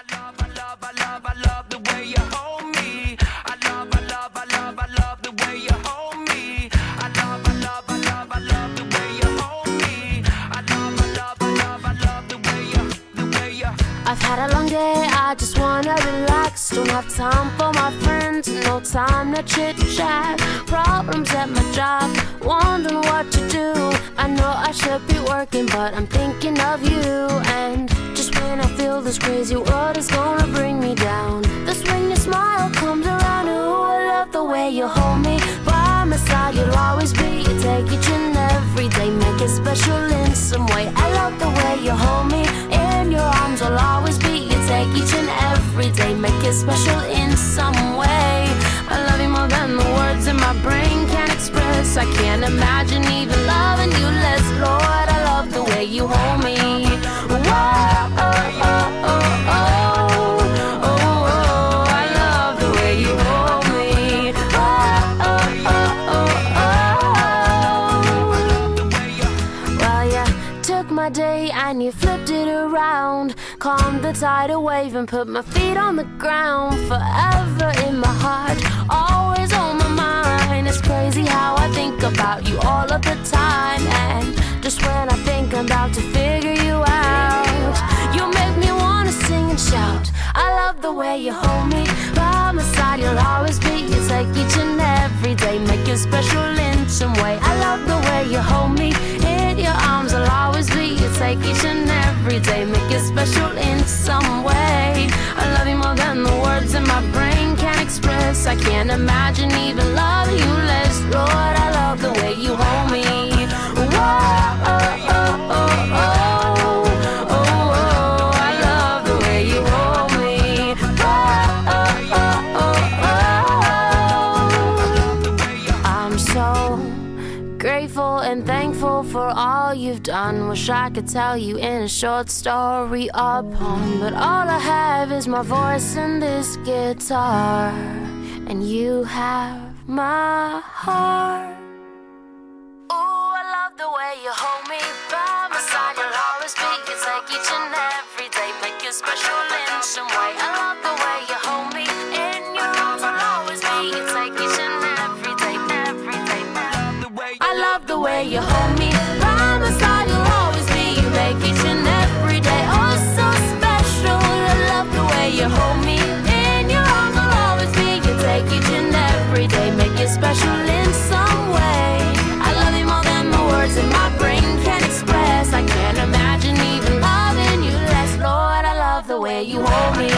I love the way you hold me. I love the way you hold me. I love the way you hold me. I love the way you. I've had a long day, I just wanna relax. Don't have time for my friends, no time to chit-chat. Problems at my job, wondering what to do. I know I should be working, but I'm thinking of you. And just when I feel this crazy world is gonna bring me down, that's when your smile comes around. Ooh, I love the way you hold me. By my side you'll always be. You take each and every day, make it special in some way. I love the way you hold me. In your arms I'll always be. You take each and every day, make it special in some way. I love you more than the words in my brain can express. I can't imagine even loving you less. Lord, I love the way you hold me. Whoa, oh, oh, oh, oh, oh, oh, I love the way you hold me. Oh, oh, oh, oh, oh. Well, you took my day and you flipped it around, calmed the tidal wave and put my feet on the ground. Forever in my heart, always on my mind. It's crazy how I think about you all of the time. And just when I think I'm about to figure you out, you make me wanna sing and shout. I love the way you hold me. By my side you'll always be. You take each and every day, make it special in some way. I love the way you hold me. In your arms I'll always be. You take each and every day, make it special in some way. I love you more than the words in my brain can express. I can't imagine even loving you less. Lord, I love the way you hold me. Whoa, oh, oh, oh, oh, oh, oh, I love the way you hold me. Oh, oh, oh, oh, oh. I'm so grateful and thankful for all you've done. Wish I could tell you in a short story or poem, but all I have is my voice and this guitar. And you have my heart. Ooh, I love the way you hold me. By my side you'll always be. You take each and every day, make it special in some way. I love the way you hold me. In your arms I'll always be. You take each and every day, every day. I love the way you hold me. By my side you'll always be. You make each and every day oh so special. I love the way you hold me. In your arms I'll always be. You take each and every day, make it special in some way. I love you more than the words in my brain can express. I can't imagine even loving you less. Lord, I love the way you hold me.